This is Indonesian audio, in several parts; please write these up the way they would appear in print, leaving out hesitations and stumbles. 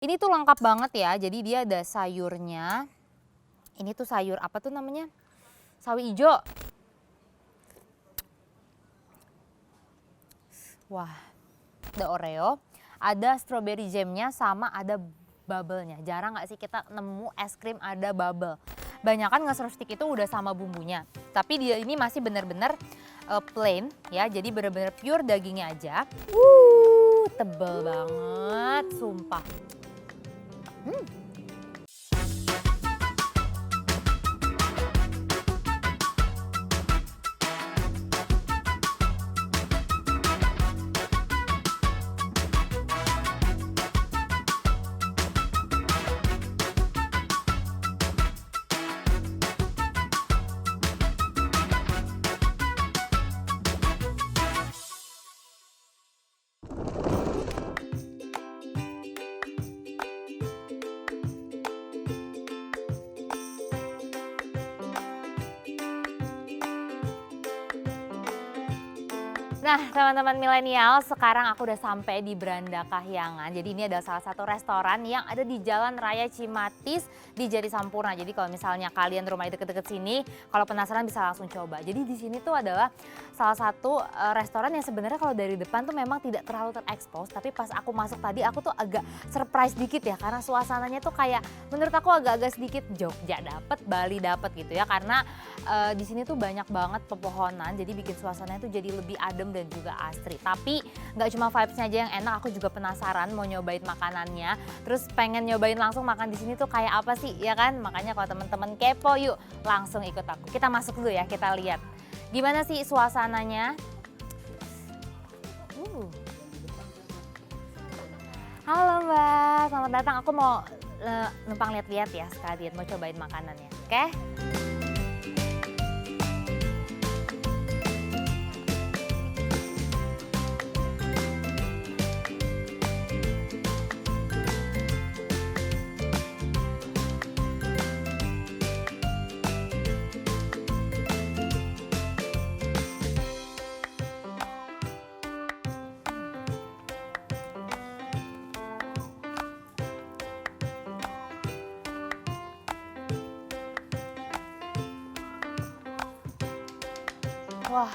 Ini tuh lengkap banget ya, jadi dia ada sayurnya. Ini tuh sayur apa tuh namanya? Sawi ijo. Wah, ada Oreo, ada strawberry jamnya, sama ada bubble-nya. Jarang nggak sih kita nemu es krim ada bubble. Banyakan nge-serve stick itu udah sama bumbunya. Tapi dia ini masih bener-bener plain ya, jadi bener-bener pure dagingnya aja. Tebel banget, sumpah. Nah, teman-teman milenial, sekarang aku udah sampai di Beranda Kahyangan. Jadi ini adalah salah satu restoran yang ada di Jalan Raya Cimatis di Jatisampurna. Jadi kalau misalnya kalian rumahnya deket-deket sini, kalau penasaran bisa langsung coba. Jadi di sini tuh adalah salah satu restoran yang sebenarnya kalau dari depan tuh memang tidak terlalu terekspos. Tapi pas aku masuk tadi, aku tuh agak surprise dikit ya, karena suasananya tuh kayak menurut aku agak-agak sedikit Jogja dapet, Bali dapet gitu ya. Karena di sini tuh banyak banget pepohonan, jadi bikin suasananya tuh jadi lebih adem dan juga asri. Tapi nggak cuma vibes-nya aja yang enak, aku juga penasaran mau nyobain makanannya. Terus pengen nyobain langsung makan di sini tuh kayak apa sih, ya kan? Makanya kalau teman-teman kepo, yuk langsung ikut aku. Kita masuk dulu ya, kita lihat gimana sih suasananya. Uh. Halo Mbak, selamat datang. Aku mau numpang lihat-lihat ya sekalian mau cobain makanannya, oke? Wah,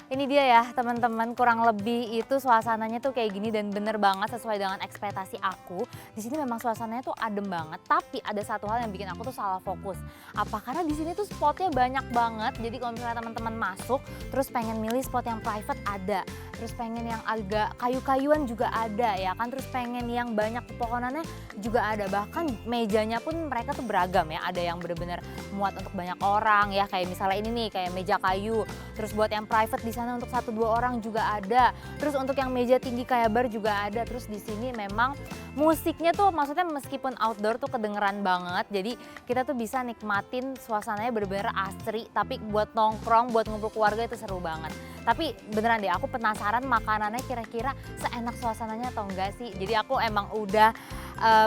ini dia ya teman-teman, kurang lebih itu suasananya tuh kayak gini dan bener banget sesuai dengan ekspektasi aku. Di sini memang suasananya tuh adem banget, tapi ada satu hal yang bikin aku tuh salah fokus. Apa? Karena di sini tuh spotnya banyak banget. Jadi kalau misalnya teman-teman masuk, terus pengen milih spot yang private ada, terus pengen yang agak kayu-kayuan juga ada ya kan, terus pengen yang banyak pepohonannya juga ada. Bahkan mejanya pun mereka tuh beragam ya. Ada yang bener-bener muat untuk banyak orang ya, kayak misalnya ini nih kayak meja kayu. Terus buat yang private di sana untuk 1-2 orang juga ada. Terus untuk yang meja tinggi kayak bar juga ada. Terus di sini memang musiknya tuh maksudnya meskipun outdoor tuh kedengeran banget. Jadi kita tuh bisa nikmatin suasananya bener-bener asri. Tapi buat nongkrong, buat ngumpul keluarga itu seru banget. Tapi beneran deh, aku penasaran makanannya kira-kira seenak suasananya atau enggak sih. Jadi aku emang udah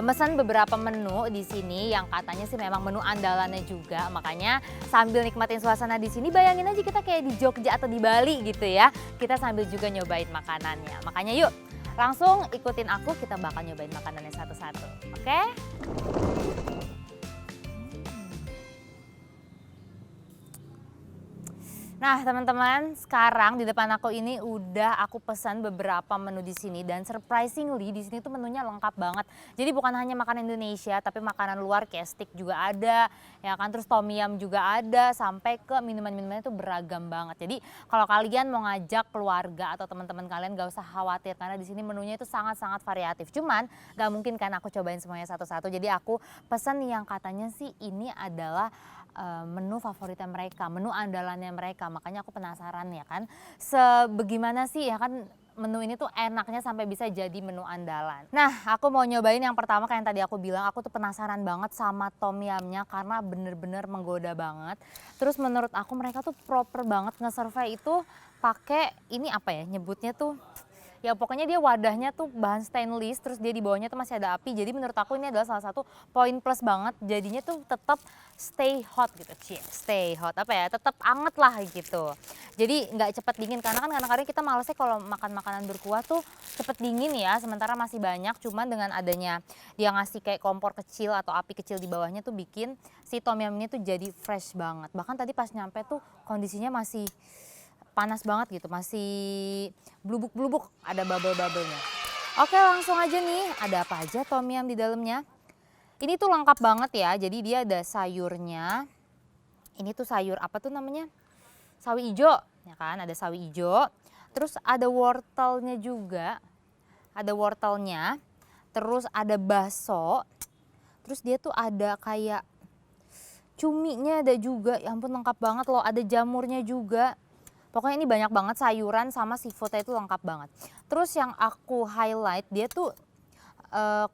mesen beberapa menu di sini yang katanya sih memang menu andalannya juga. Makanya sambil nikmatin suasana di sini, bayangin aja kita kayak di Jogja atau di Bali gitu ya. Kita sambil juga nyobain makanannya. Makanya yuk langsung ikutin aku, kita bakal nyobain makanannya satu-satu. Oke? Nah teman-teman, sekarang di depan aku ini udah aku pesan beberapa menu di sini dan surprisingly di sini tuh menunya lengkap banget. Jadi bukan hanya makanan Indonesia, tapi makanan luar kayak steak juga ada, ya kan, terus tom yum juga ada, sampai ke minuman-minumannya tuh beragam banget. Jadi kalau kalian mau ngajak keluarga atau teman-teman kalian gak usah khawatir karena di sini menunya itu sangat-sangat variatif. Cuman gak mungkin kan aku cobain semuanya satu-satu. Jadi aku pesan yang katanya sih ini adalah menu favoritnya mereka, menu andalannya mereka. Makanya aku penasaran ya kan, sebagaimana sih ya kan menu ini tuh enaknya sampai bisa jadi menu andalan. Nah, aku mau nyobain yang pertama kayak yang tadi aku bilang, aku tuh penasaran banget sama tom yumnya karena bener-bener menggoda banget. Terus menurut aku mereka tuh proper banget nge-serve itu pakai ini apa ya nyebutnya tuh, Ya pokoknya dia wadahnya tuh bahan stainless, terus dia di bawahnya tuh masih ada api. Jadi menurut aku ini adalah salah satu poin plus banget. Jadinya tuh tetap stay hot gitu, stay hot apa ya, tetap anget lah gitu. Jadi nggak cepet dingin karena kan kadang-kadang kita malesnya kalau makan makanan berkuah tuh cepet dingin ya. Sementara masih banyak, cuman dengan adanya dia ngasih kayak kompor kecil atau api kecil di bawahnya tuh bikin si tom yum ini tuh jadi fresh banget. Bahkan tadi pas nyampe tuh kondisinya masih panas banget gitu, masih blubuk-blubuk, ada bubble-bubblenya. Oke, langsung aja nih, ada apa aja tom yum di dalamnya. Ini tuh lengkap banget ya, jadi dia ada sayurnya. Ini tuh sayur apa tuh namanya? Sawi ijo, ya kan, ada sawi ijo. Terus ada wortelnya juga, ada wortelnya. Terus ada bakso. Terus dia tuh ada kayak cuminya ada juga, ya ampun lengkap banget loh, ada jamurnya juga. Pokoknya ini banyak banget sayuran sama seafoodnya itu lengkap banget. Terus yang aku highlight dia tuh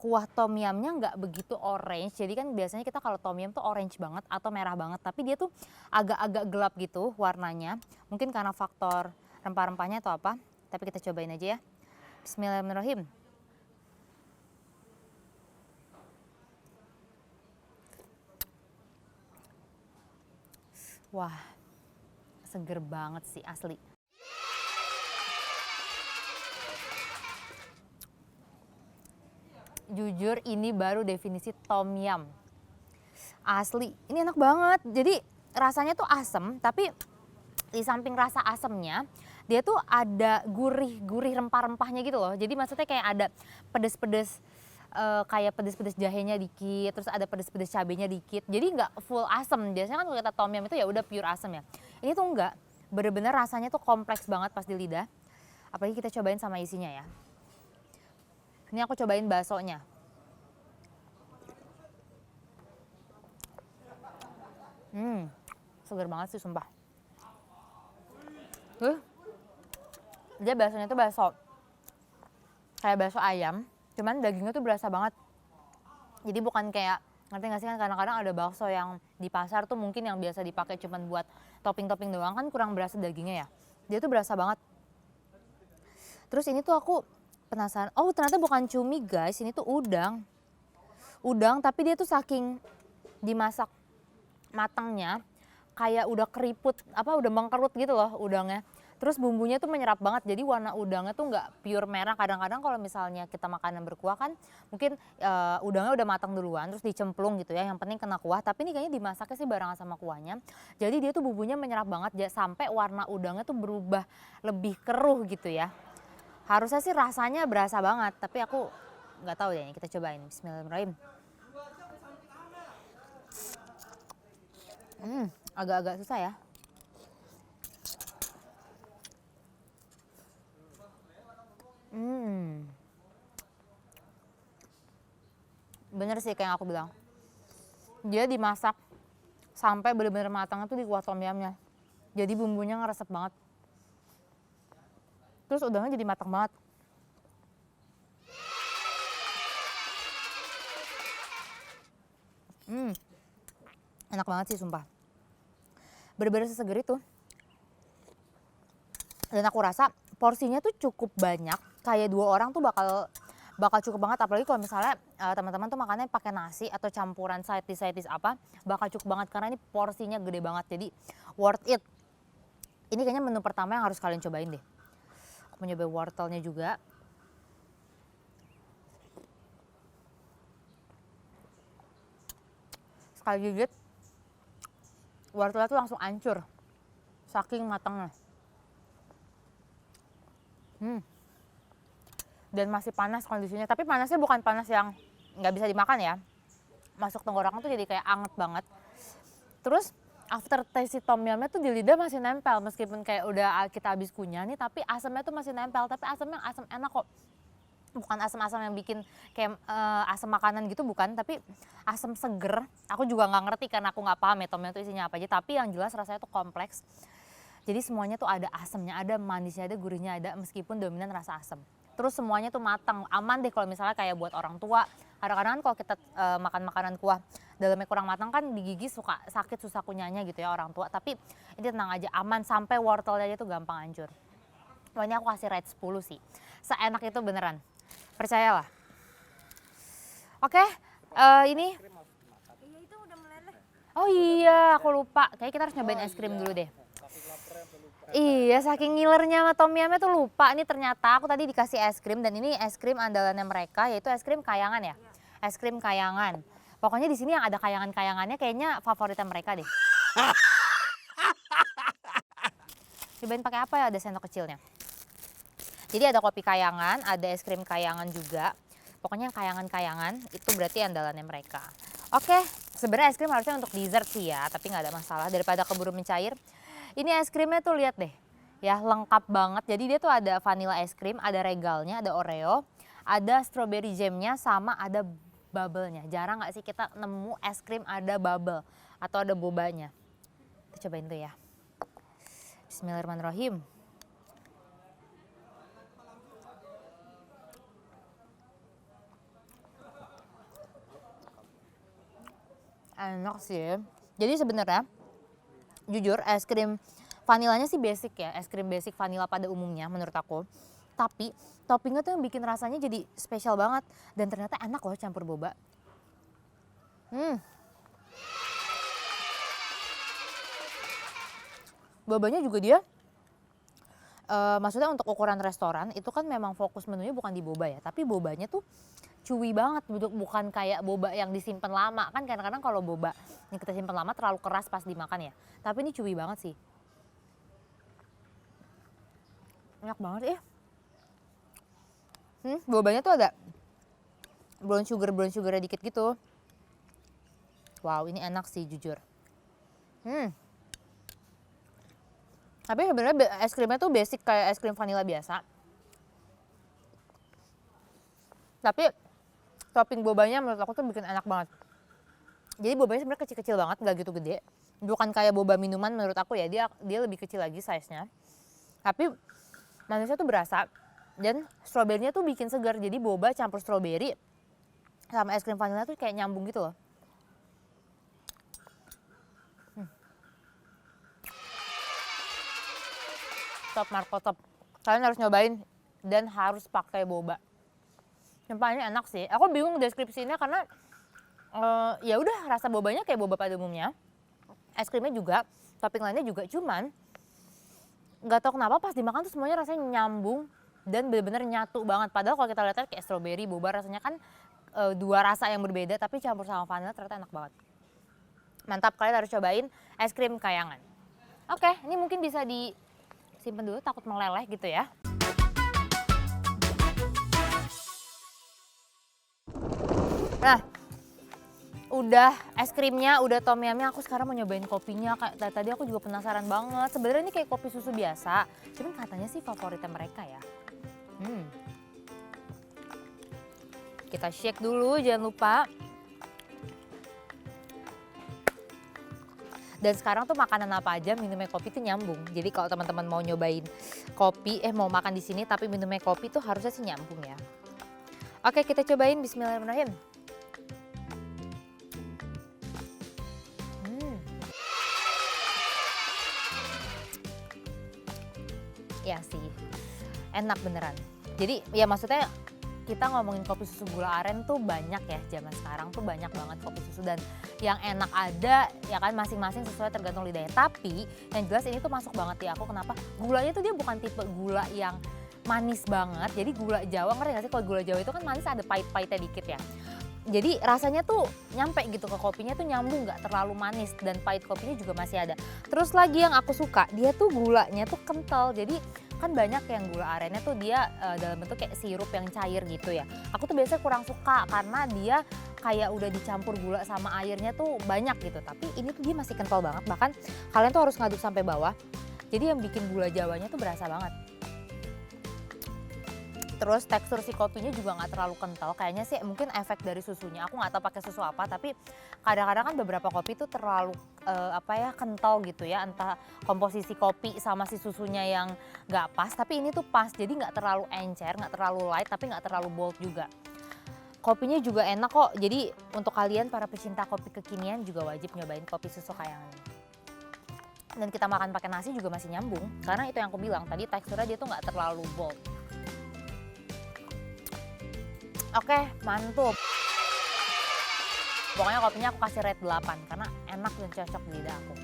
kuah tom yumnya nggak begitu orange. Jadi kan biasanya kita kalau tom yum tuh orange banget atau merah banget. Tapi dia tuh agak-agak gelap gitu warnanya. Mungkin karena faktor rempah-rempahnya atau apa. Tapi kita cobain aja ya. Bismillahirrahmanirrahim. Wah, seger banget sih asli. Jujur ini baru definisi tom yum. Asli, ini enak banget. Jadi rasanya tuh asem, tapi di samping rasa asemnya, dia tuh ada gurih-gurih rempah-rempahnya gitu loh. Jadi maksudnya kayak ada pedes-pedes, kayak pedes-pedes jahenya dikit, terus ada pedes-pedes cabenya dikit. Jadi nggak full asem. Biasanya kan kalau kita tom yum itu ya udah pure asem ya. Ini tuh enggak, bener-bener rasanya tuh kompleks banget pas di lidah. Apalagi kita cobain sama isinya ya. Ini aku cobain baksonya. Seger banget sih sumpah. Dia baksonya tuh bakso kayak bakso ayam, cuman dagingnya tuh berasa banget. Jadi bukan kayak, ngerti gak sih kan kadang-kadang ada bakso yang di pasar tuh mungkin yang biasa dipakai cuman buat topping-topping doang kan kurang berasa dagingnya ya. Dia tuh berasa banget. Terus ini tuh aku penasaran, oh ternyata bukan cumi guys, ini tuh udang. Udang tapi dia tuh saking dimasak matangnya kayak udah keriput, udah mengkerut gitu loh udangnya. Terus bumbunya tuh menyerap banget, jadi warna udangnya tuh nggak pure merah. Kadang-kadang kalau misalnya kita makanan berkuah kan mungkin udangnya udah matang duluan terus dicemplung gitu ya, yang penting kena kuah. Tapi ini kayaknya dimasaknya sih barengan sama kuahnya, jadi dia tuh bumbunya menyerap banget sampai warna udangnya tuh berubah lebih keruh gitu ya. Harusnya sih rasanya berasa banget, tapi aku nggak tahu ya, kita cobain. Bismillahirrahmanirrahim. Agak-agak susah ya. Bener sih kayak yang aku bilang. Dia dimasak sampai bener-bener matangnya tuh di kuah tom yumnya. Jadi bumbunya ngeresep banget. Terus udangnya jadi matang banget. Enak banget sih sumpah. Bener-bener seseger itu. Dan aku rasa porsinya tuh cukup banyak. Kayak 2 orang tuh bakal cukup banget, apalagi kalau misalnya teman-teman tuh makannya pakai nasi atau campuran side dish apa, bakal cukup banget karena ini porsinya gede banget. Jadi worth it. Ini kayaknya menu pertama yang harus kalian cobain deh. Aku mau nyobain wortelnya juga. Sekali gigit, wortelnya tuh langsung hancur, saking matangnya. Dan masih panas kondisinya, tapi panasnya bukan panas yang nggak bisa dimakan ya. Masuk tenggorokan tuh jadi kayak anget banget. Terus after taste si tom yumnya tuh di lidah masih nempel, meskipun kayak udah kita habis kunyah nih, tapi asamnya tuh masih nempel. Tapi asamnya asam enak kok, bukan asam-asam yang bikin kayak asam makanan gitu, bukan, tapi asam seger. Aku juga nggak ngerti karena aku nggak paham ya tom yum itu isinya apa aja, tapi yang jelas rasanya tuh kompleks. Jadi semuanya tuh ada asamnya, ada manisnya, ada gurihnya, ada, meskipun dominan rasa asam. Terus semuanya tuh matang, aman deh kalau misalnya kayak buat orang tua. Kadang-kadang kalau kita makan makanan kuah dalamnya kurang matang kan di gigi suka sakit, susah kunyahnya gitu ya orang tua. Tapi ini tenang aja, aman, sampai wortelnya aja tuh gampang hancur. Wah, ini aku kasih rate 10 sih. seenak itu beneran. Percayalah. Oke, ini. Iya itu udah meleleh. Oh iya, aku lupa. Kayaknya kita harus nyobain es krim dulu deh. Iya, saking ngilernya sama tom yumnya tuh lupa. Ini ternyata aku tadi dikasih es krim dan ini es krim andalannya mereka yaitu es krim kayangan ya. Es krim kayangan. Pokoknya di sini yang ada kayangan-kayangannya kayaknya favoritnya mereka deh. Cobain pakai apa ya, ada sendok kecilnya. Jadi ada kopi kayangan, ada es krim kayangan juga. Pokoknya yang kayangan-kayangan itu berarti andalannya mereka. Oke, sebenarnya es krim harusnya untuk dessert sih ya, tapi nggak ada masalah daripada keburu mencair. Ini es krimnya tuh lihat deh, ya lengkap banget. Jadi dia tuh ada vanilla es krim, ada regalnya, ada oreo, ada strawberry jamnya, sama ada bubble-nya. Jarang nggak sih kita nemu es krim ada bubble atau ada bobanya. Kita cobain tuh ya. Bismillahirrahmanirrahim. Enak sih. Jadi sebenarnya jujur es krim vanilanya sih basic ya, es krim basic vanilla pada umumnya menurut aku. Tapi toppingnya tuh yang bikin rasanya jadi spesial banget dan ternyata enak loh campur boba. Bobanya juga dia maksudnya untuk ukuran restoran itu kan memang fokus menunya bukan di boba ya, tapi bobanya tuh chewy banget, bukan kayak boba yang disimpan lama. Kan kadang-kadang kalau boba yang kita simpan lama terlalu keras pas dimakan ya. Tapi ini chewy banget sih. Enak banget ya. Bobanya tuh ada brown sugar dikit gitu. Wow, ini enak sih jujur. Tapi sebenarnya es krimnya tuh basic kayak es krim vanilla biasa. Tapi topping bobanya menurut aku tuh bikin enak banget. Jadi bobanya sebenarnya kecil-kecil banget, nggak gitu gede. Bukan kayak boba minuman menurut aku ya, dia lebih kecil lagi size-nya. Tapi manisnya tuh berasa dan stroberinya tuh bikin segar. Jadi boba campur stroberi sama es krim vanilla tuh kayak nyambung gitu loh. Top Marco top. Kalian harus nyobain dan harus pakai boba. Sumpah ini enak sih. Aku bingung deskripsinya karena ya udah rasa bobanya kayak boba pada umumnya. Es krimnya juga, topping lainnya juga, cuman nggak tahu kenapa pas dimakan tuh semuanya rasanya nyambung dan benar-benar nyatu banget. Padahal kalau kita lihat kayak strawberry, boba rasanya kan dua rasa yang berbeda, tapi campur sama vanilla ternyata enak banget. Mantap, kalian harus cobain es krim kayangan. Oke, ini mungkin bisa disimpan dulu, takut meleleh gitu ya. Nah, udah es krimnya, udah tom yumnya, aku sekarang mau nyobain kopinya. Kayak tadi aku juga penasaran banget. Sebenarnya ini kayak kopi susu biasa, cuman katanya sih favoritnya mereka ya. Kita shake dulu, jangan lupa. Dan sekarang tuh makanan apa aja minumnya kopi tuh nyambung. Jadi kalau teman-teman mau nyobain kopi, mau makan di sini tapi minumnya kopi tuh harusnya sih nyambung ya. Oke, kita cobain. Bismillahirrahmanirrahim. Ya sih, enak beneran. Jadi ya maksudnya kita ngomongin kopi susu gula aren tuh banyak ya, zaman sekarang tuh banyak banget kopi susu dan yang enak ada ya kan, masing-masing sesuai tergantung lidahnya. Tapi yang jelas ini tuh masuk banget di aku. Kenapa? Gulanya tuh dia bukan tipe gula yang manis banget. Jadi gula Jawa, ngerti gak sih kalau gula Jawa itu kan manis ada pahit-pahitnya dikit ya. Jadi rasanya tuh nyampe gitu ke kopinya tuh nyambung, nggak terlalu manis dan pahit kopinya juga masih ada. Terus lagi yang aku suka, dia tuh gulanya tuh kental. Jadi kan banyak yang gula arennya tuh dia dalam bentuk kayak sirup yang cair gitu ya. Aku tuh biasanya kurang suka karena dia kayak udah dicampur gula sama airnya tuh banyak gitu. Tapi ini tuh dia masih kental banget, bahkan kalian tuh harus ngaduk sampai bawah. Jadi yang bikin gula Jawanya tuh berasa banget. Terus tekstur si kopinya juga nggak terlalu kental, kayaknya sih mungkin efek dari susunya. Aku nggak tahu pakai susu apa, tapi kadang-kadang kan beberapa kopi tuh terlalu kental gitu ya, entah komposisi kopi sama si susunya yang nggak pas. Tapi ini tuh pas, jadi nggak terlalu encer, nggak terlalu light, tapi nggak terlalu bold juga. Kopinya juga enak kok, jadi untuk kalian para pecinta kopi kekinian juga wajib nyobain kopi susu kayangan ini. Dan kita makan pakai nasi juga masih nyambung, karena itu yang aku bilang tadi, teksturnya dia tuh nggak terlalu bold. Oke, mantul. Pokoknya kopinya aku kasih rate 8 karena enak dan cocok di lidah aku.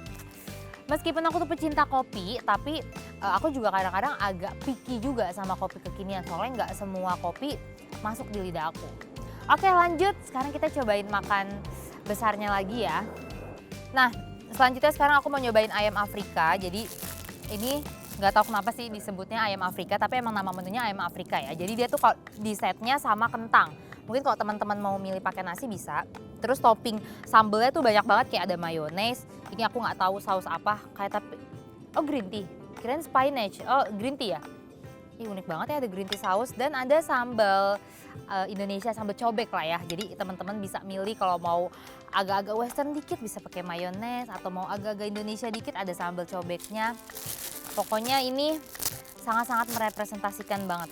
Meskipun aku tuh pecinta kopi, tapi aku juga kadang-kadang agak picky juga sama kopi kekinian. Soalnya nggak semua kopi masuk di lidah aku. Oke lanjut, sekarang kita cobain makan besarnya lagi ya. Nah, selanjutnya sekarang aku mau nyobain ayam Afrika. Jadi ini nggak tahu kenapa sih disebutnya ayam Afrika, tapi emang nama menunya ayam Afrika ya. Jadi dia tuh kalau di setnya sama kentang. Mungkin kalau teman-teman mau milih pakai nasi bisa. Terus topping sambelnya tuh banyak banget kayak ada mayones. Ini aku nggak tahu saus apa, kayak tapi oh green tea. Kirain spinach. Oh green tea ya. Ih unik banget ya ada green tea saus dan ada sambal Indonesia, sambal cobek lah ya. Jadi teman-teman bisa milih kalau mau agak-agak western dikit bisa pakai mayones atau mau agak-agak Indonesia dikit ada sambal cobeknya. Pokoknya ini sangat-sangat merepresentasikan banget.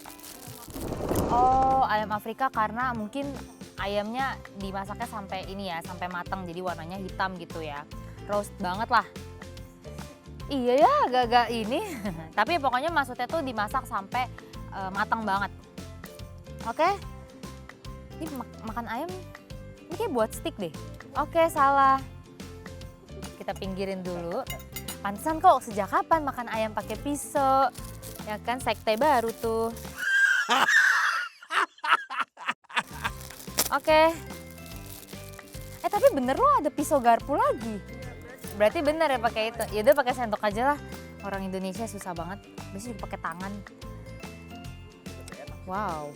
Oh, ayam Afrika karena mungkin ayamnya dimasaknya sampai ini ya, sampai matang jadi warnanya hitam gitu ya. Roast banget lah. Iya ya, agak-agak ini. Tapi pokoknya maksudnya tuh dimasak sampai matang banget. Oke. Ini makan ayam ini kayak buat stick deh. Oke, salah. Kita pinggirin dulu. Pantesan kok sejak kapan makan ayam pakai pisau? Ya kan sekte baru tuh. Oke. Tapi bener loh ada pisau garpu lagi. Berarti bener ya pakai itu. Ya udah pakai sendok aja lah. Orang Indonesia susah banget. Biasanya juga pakai tangan. Wow.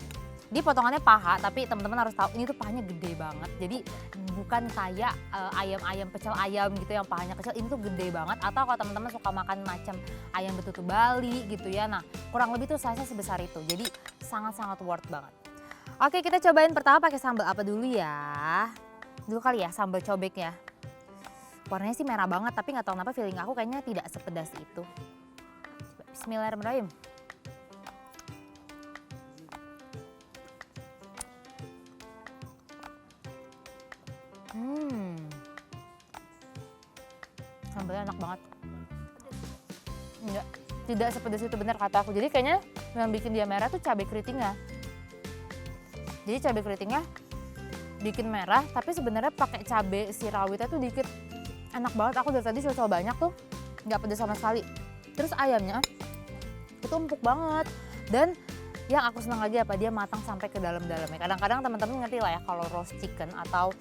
Dia potongannya paha, tapi teman-teman harus tahu ini tuh pahanya gede banget. Jadi bukan kayak ayam-ayam pecel ayam gitu yang pahanya kecil. Ini tuh gede banget. Atau kalau teman-teman suka makan macam ayam betutu Bali gitu ya. Nah kurang lebih tuh size-nya sebesar itu. Jadi sangat-sangat worth banget. Oke kita cobain pertama pakai sambal apa dulu ya. Dulu kali ya sambal cobek ya. Warnanya sih merah banget tapi nggak tahu kenapa feeling aku kayaknya tidak sepedas itu. Bismillahirrahmanirrahim. Sambalnya enak banget. Enggak, tidak sepedas itu benar kata aku. Jadi kayaknya yang bikin dia merah tuh cabai keritingnya. Jadi cabai keritingnya bikin merah, tapi sebenarnya pakai cabai si rawitnya tuh dikit. Enak banget, aku dari tadi coba banyak tuh, nggak pedas sama sekali. Terus ayamnya itu empuk banget. Dan yang aku senang lagi apa, dia matang sampai ke dalam-dalamnya. Kadang-kadang teman-teman ngerti lah ya kalau roast chicken atau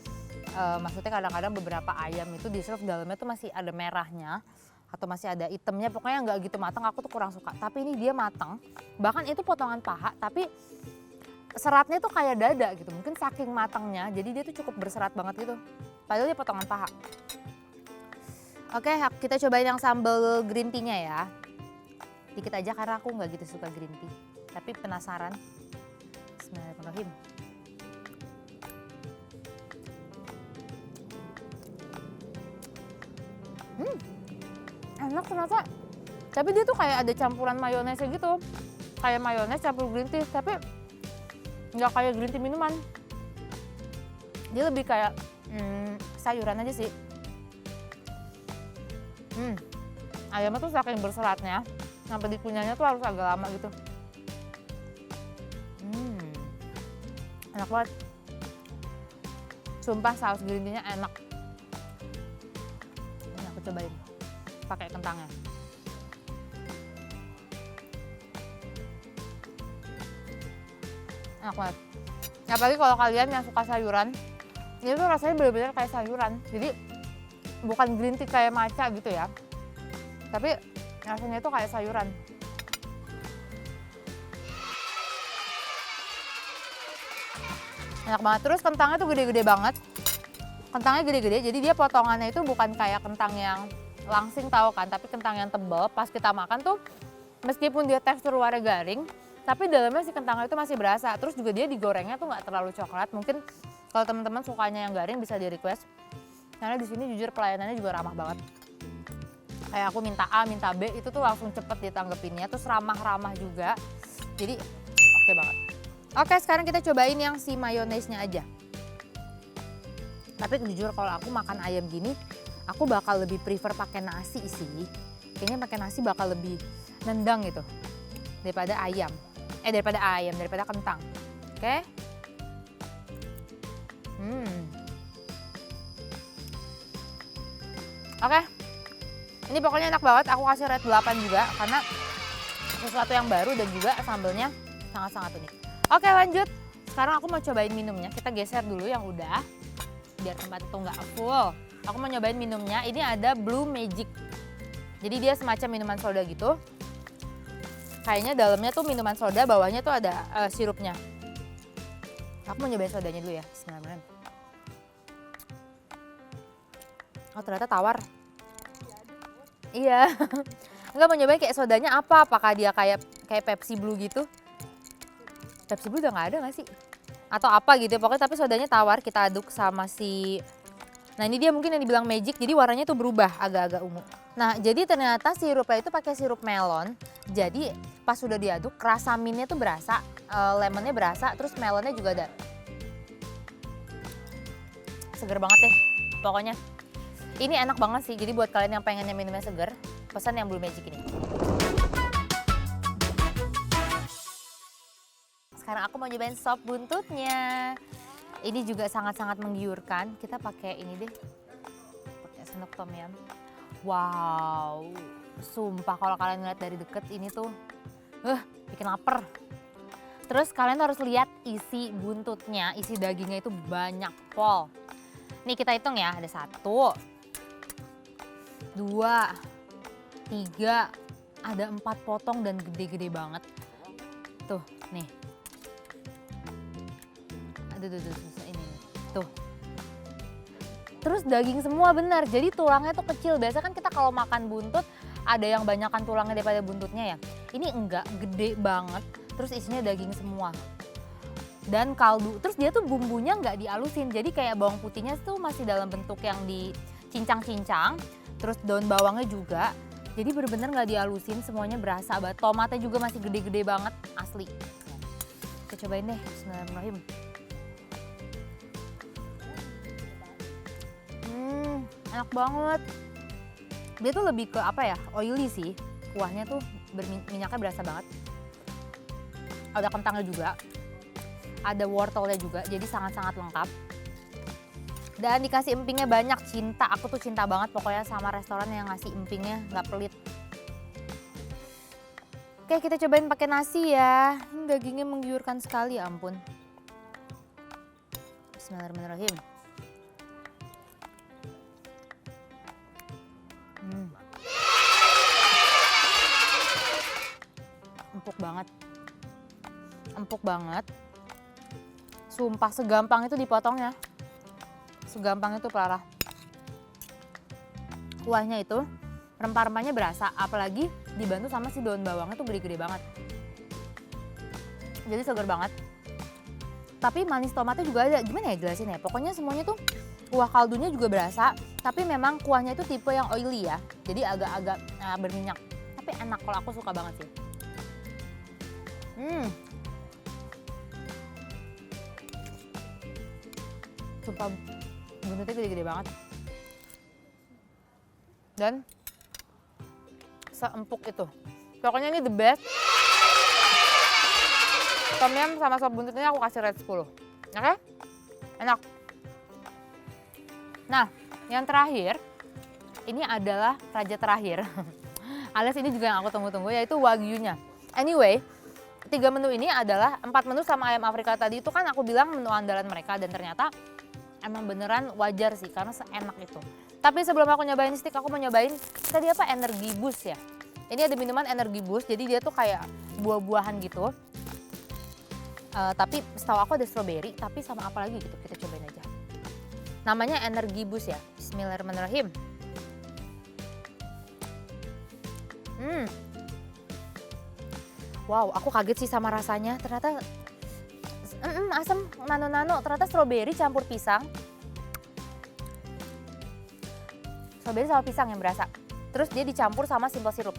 maksudnya kadang-kadang beberapa ayam itu di serve dalamnya tuh masih ada merahnya atau masih ada hitamnya, pokoknya nggak gitu matang, aku tuh kurang suka. Tapi ini dia matang, bahkan itu potongan paha, tapi seratnya tuh kayak dada gitu, mungkin saking matangnya, jadi dia tuh cukup berserat banget gitu. Padahal dia potongan paha. Oke, kita cobain yang sambal green tea-nya ya. Dikit aja karena aku nggak gitu suka green tea, tapi penasaran. Bismillahirrahmanirrahim. Enak ternyata. Tapi dia tuh kayak ada campuran mayonesnya gitu. Kayak mayones campur green tea, tapi nggak kayak green tea minuman. Dia lebih kayak sayuran aja sih. Ayamnya tuh saking berseratnya, sampai dikunyahnya tuh harus agak lama gitu. Enak banget. Sumpah saus green tea-nya enak. Ini aku cobain. Pakai kentangnya. Enak banget. Apalagi kalau kalian yang suka sayuran, ini tuh rasanya benar-benar kayak sayuran. Jadi bukan green tea kayak matcha gitu ya. Tapi rasanya itu kayak sayuran. Enak banget. Terus kentangnya tuh gede-gede banget. Kentangnya gede-gede, jadi dia potongannya itu bukan kayak kentang yang langsing tahu kan, tapi kentang yang tebal. Pas kita makan tuh meskipun dia tekstur luarnya garing, tapi dalamnya si kentangnya itu masih berasa. Terus juga dia digorengnya tuh nggak terlalu coklat. Mungkin kalau teman-teman sukanya yang garing bisa di request. Karena di sini jujur pelayanannya juga ramah banget. Kayak aku minta A, minta B, itu tuh langsung cepet ditanggepinnya. Terus ramah-ramah juga. Jadi oke banget. Oke, sekarang kita cobain yang si mayonesnya aja. Tapi jujur kalau aku makan ayam gini, aku bakal lebih prefer pakai nasi sih. Kayaknya pakai nasi bakal lebih nendang gitu daripada ayam. Daripada kentang. Oke. Oke, ini pokoknya enak banget. Aku kasih rate 8 juga karena sesuatu yang baru dan juga sambelnya sangat-sangat unik. Oke, lanjut. Sekarang aku mau cobain minumnya. Kita geser dulu yang udah, biar tempat itu nggak full. Aku mau nyobain minumnya. Ini ada Blue Magic. Jadi dia semacam minuman soda gitu. Kayaknya dalamnya tuh minuman soda, bawahnya tuh ada sirupnya. Aku mau nyobain sodanya dulu ya. Bismillahirrahmanirrahim. Oh, ternyata tawar. Iya. Enggak, mau nyobain kayak sodanya apa? Apakah dia kayak Pepsi Blue gitu? Pepsi Blue udah nggak ada nggak sih? Atau apa gitu ya. Pokoknya tapi sodanya tawar, kita aduk sama si... Nah ini dia mungkin yang dibilang magic, jadi warnanya tuh berubah agak-agak ungu. Nah jadi ternyata sirupnya itu pakai sirup melon. Jadi pas sudah diaduk, rasa mintnya tuh berasa, lemonnya berasa, terus melonnya juga ada. Seger banget deh pokoknya. Ini enak banget sih, jadi buat kalian yang pengennya minumnya seger, pesan yang Blue Magic ini. Sekarang aku mau nyobain sop buntutnya. Ini juga sangat-sangat menggiurkan. Kita pakai ini deh, pakai sendok tom yum. Wow, sumpah kalau kalian lihat dari deket ini tuh, bikin lapar. Terus kalian harus lihat isi buntutnya, isi dagingnya itu banyak pol. Nih kita hitung ya, ada 1, 2, 3, ada 4 potong dan gede-gede banget. Tuh, nih. Aduh, ini. Tuh. Terus daging semua benar, jadi tulangnya tuh kecil. Biasa kan kita kalau makan buntut, ada yang banyakan tulangnya daripada buntutnya ya. Ini enggak, gede banget. Terus isinya daging semua. Dan kaldu, terus dia tuh bumbunya nggak dialusin. Jadi kayak bawang putihnya tuh masih dalam bentuk yang dicincang-cincang. Terus daun bawangnya juga, jadi bener-bener nggak dihalusin, semuanya berasa banget. Tomatnya juga masih gede-gede banget, asli. Kita cobain deh, bismillahirrahmanirrahim. Enak banget. Dia tuh lebih ke apa ya, oily sih. Kuahnya tuh minyaknya berasa banget. Ada kentangnya juga, ada wortelnya juga, jadi sangat-sangat lengkap. Dan dikasih empingnya banyak, cinta. Aku tuh cinta banget pokoknya sama restoran yang ngasih empingnya, nggak pelit. Oke, kita cobain pakai nasi ya. Ini dagingnya menggiurkan sekali, ya ampun. Bismillahirrahmanirrahim. Empuk banget. Empuk banget. Sumpah segampang itu dipotongnya. Segampang itu parah. Kuahnya itu, rempah-rempahnya berasa, apalagi dibantu sama si daun bawangnya tuh gede-gede banget. Jadi seger banget. Tapi manis tomatnya juga ada, gimana ya jelasin ya? Pokoknya semuanya tuh, kuah kaldunya juga berasa, tapi memang kuahnya itu tipe yang oily ya. Jadi agak-agak berminyak. Tapi enak, kalau aku suka banget sih. Sumpah buntutnya gede-gede banget. Dan seempuk itu. Pokoknya ini the best. Tom yum sama sop buntutnya aku kasih rate 10. Oke? Enak. Nah, yang terakhir, ini adalah raja terakhir. Alias ini juga yang aku tunggu-tunggu, yaitu wagyunya. Anyway, 3 menu ini adalah 4 menu sama ayam Afrika tadi itu kan aku bilang menu andalan mereka, dan ternyata emang beneran wajar sih karena seenak itu. Tapi sebelum aku nyobain stick, aku mau nyobain tadi apa, energy boost ya. Ini ada minuman energy boost, jadi dia tuh kayak buah-buahan gitu. Tapi setahu aku ada strawberry, tapi sama apa lagi gitu, kita cobain aja. Namanya energy boost ya. Bismillahirrahmanirrahim. Wow, aku kaget sih sama rasanya. Ternyata asam, nano-nano. Ternyata strawberry campur pisang. Strawberry sama pisang yang berasa. Terus dia dicampur sama simple sirup.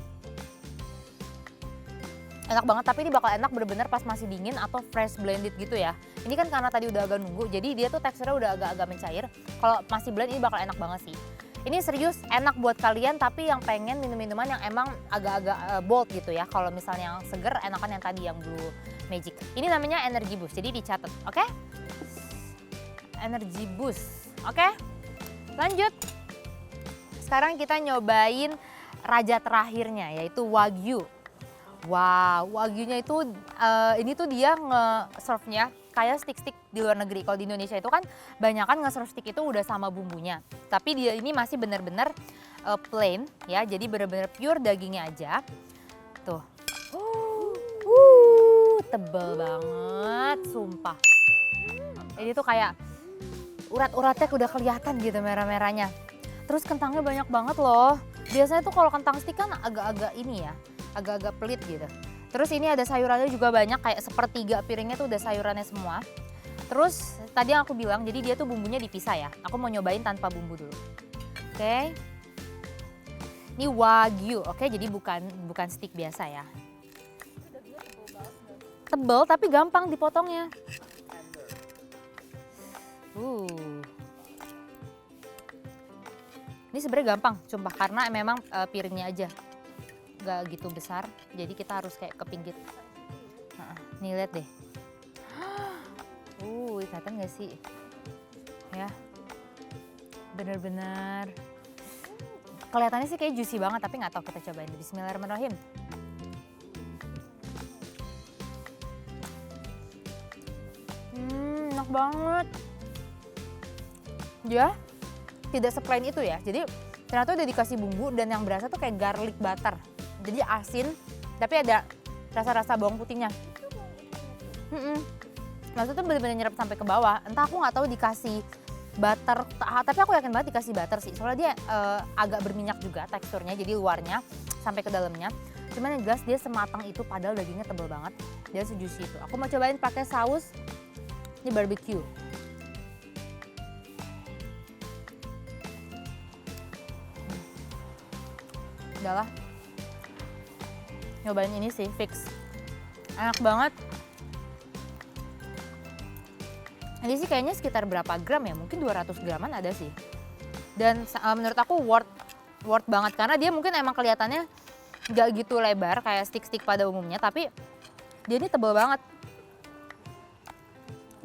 Enak banget, tapi ini bakal enak bener-bener pas masih dingin atau fresh blended gitu ya. Ini kan karena tadi udah agak nunggu, jadi dia tuh teksturnya udah agak-agak mencair. Kalau masih blend ini bakal enak banget sih. Ini serius enak buat kalian, tapi yang pengen minum-minuman yang emang agak-agak bold gitu ya. Kalau misalnya yang seger, enakan yang tadi yang Blue Magic. Ini namanya Energy Boost, jadi dicatat, oke? Energy Boost, oke? Lanjut. sekarang kita nyobain raja terakhirnya yaitu Wagyu. Wow, Wagyunya itu ini tuh dia nge-serve-nya kayak stick-stick di luar negeri. Kalau di Indonesia itu kan banyak kan nge-serve stick itu udah sama bumbunya. Tapi dia ini masih bener-bener plain ya, jadi bener-bener pure dagingnya aja. Tuh, tebel banget, sumpah. Ini tuh kayak urat-uratnya udah kelihatan gitu merah-merahnya. Terus kentangnya banyak banget loh. Biasanya tuh kalau kentang stick kan agak-agak ini ya, agak-agak pelit gitu. Terus ini ada sayurannya juga banyak, kayak sepertiga piringnya tuh udah sayurannya semua. Terus tadi yang aku bilang, jadi dia tuh bumbunya dipisah ya. Aku mau nyobain tanpa bumbu dulu. Oke. Ini Wagyu, oke, jadi bukan stick biasa ya. Tebel tapi gampang dipotongnya. Ini sebenarnya gampang, sumpah, karena memang piringnya aja gak gitu besar, jadi kita harus kayak ke pinggir. Nih lihat deh. Kelihatan gak sih? Ya, bener-bener. Kelihatannya sih kayak juicy banget, tapi nggak tahu, kita cobain. Bismillahirrahmanirrahim. Enak banget. Ya, tidak seplain itu ya. Jadi ternyata udah dikasih bumbu dan yang berasa tuh kayak garlic butter. Jadi asin, tapi ada rasa-rasa bawang putihnya. Maksudnya tuh bener-bener nyerap sampai ke bawah. Entah, aku nggak tahu dikasih butter, tapi aku yakin banget dikasih butter sih. Soalnya dia agak berminyak juga teksturnya, jadi luarnya sampai ke dalamnya. Cuman yang jelas dia sematang itu, padahal dagingnya tebel banget dan sejuicy itu. Aku mau cobain pakai saus ini barbecue. Udahlah, nyobain ini sih fix, enak banget. Ini sih kayaknya sekitar berapa gram ya, mungkin 200 graman ada sih. Dan menurut aku worth banget, karena dia mungkin emang kelihatannya nggak gitu lebar kayak stick-stick pada umumnya, tapi dia ini tebal banget.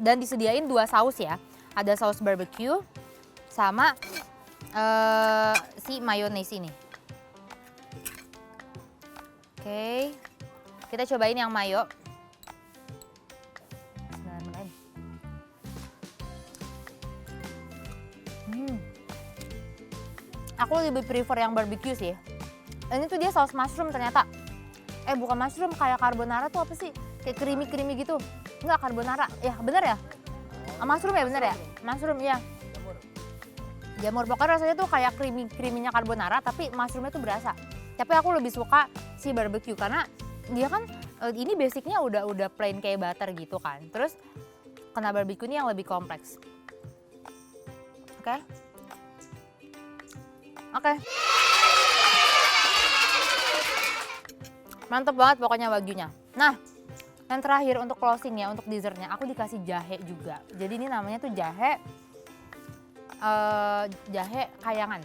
Dan disediain 2 saus ya, ada saus barbecue sama si mayones ini. Oke, kita cobain yang mayo. Aku lebih prefer yang barbecue sih. Ini tuh dia saus mushroom ternyata. Bukan mushroom, kayak carbonara tuh apa sih? Kayak creamy gitu. Enggak, carbonara. Ya bener ya? Mushroom ya, bener ya? Mushroom ya. Jamur, pokoknya rasanya tuh kayak creamy-nya carbonara, tapi mushroomnya tuh berasa. Tapi aku lebih suka si barbecue karena dia kan ini basicnya udah plain kayak butter gitu kan. Terus kena barbecue ini yang lebih kompleks. Oke. Mantep banget pokoknya Wagyunya. Nah, yang terakhir untuk closing ya, untuk dessertnya aku dikasih jahe juga. Jadi ini namanya tuh jahe kayangan.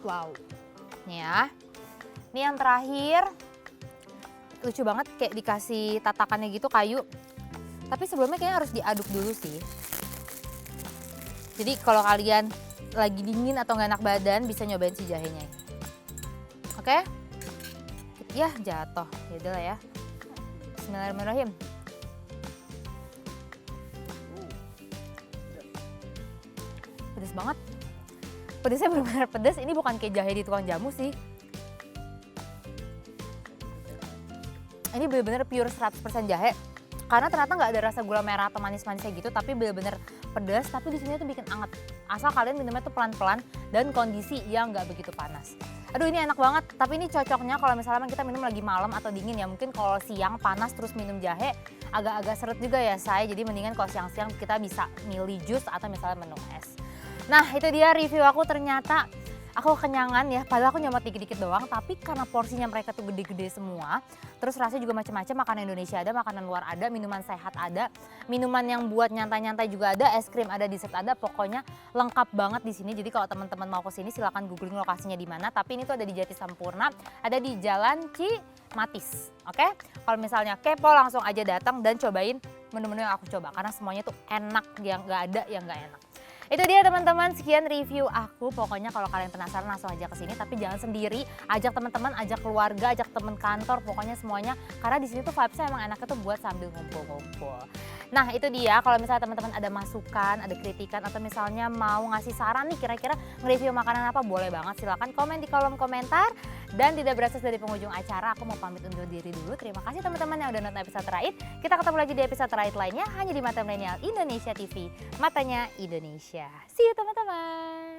Wow. Nih ya. Ini yang terakhir. Lucu banget, kayak dikasih tatakannya gitu kayu. Tapi sebelumnya kayaknya harus diaduk dulu sih. Jadi kalau kalian lagi dingin atau nggak enak badan bisa nyobain si jahenya. Oke? Ya jatuh, yaudah lah ya. Bismillahirrahmanirrahim. Pedes banget. Pedesnya benar-benar pedes. Ini bukan kayak jahe di tukang jamu sih. Ini benar-benar pure 100% jahe. Karena ternyata nggak ada rasa gula merah atau manis-manisnya gitu, tapi benar-benar pedas. Tapi di sini tuh bikin anget. Asal kalian minumnya tuh pelan-pelan dan kondisi yang nggak begitu panas. Aduh ini enak banget, tapi ini cocoknya kalau misalnya kita minum lagi malam atau dingin ya. Mungkin kalau siang panas terus minum jahe agak-agak seret juga ya saya. Jadi mendingan kalau siang-siang kita bisa milih jus atau misalnya minum es. Nah itu dia review aku, ternyata aku kenyangan ya, padahal aku nyomot dikit-dikit doang, tapi karena porsinya mereka tuh gede-gede semua, terus rasanya juga macam-macam, makanan Indonesia ada, makanan luar ada, minuman sehat ada, minuman yang buat nyantai-nyantai juga ada, es krim ada, dessert ada, pokoknya lengkap banget di sini. Jadi kalau teman-teman mau ke sini silakan googling lokasinya di mana, tapi ini tuh ada di Jati Sampurna, ada di Jalan Cimatis. Oke? Kalau misalnya kepo langsung aja datang dan cobain menu-menu yang aku coba, karena semuanya tuh enak, yang nggak ada yang nggak enak. Itu dia teman-teman, sekian review aku. Pokoknya kalau kalian penasaran langsung aja ke sini, tapi jangan sendiri. Ajak teman-teman, ajak keluarga, ajak teman kantor, pokoknya semuanya. Karena di sini tuh vibes-nya emang enaknya tuh buat sambil ngumpul-ngumpul. Nah itu dia, kalau misalnya teman-teman ada masukan, ada kritikan, atau misalnya mau ngasih saran nih kira-kira nge-review makanan apa, boleh banget silahkan komen di kolom komentar. Dan tidak berasa dari penghujung acara, aku mau pamit undur diri dulu. Terima kasih teman-teman yang udah nonton episode terakhir. Kita ketemu lagi di episode terakhir lainnya hanya di Mata Milenial Indonesia TV. Matanya Indonesia. See you teman-teman.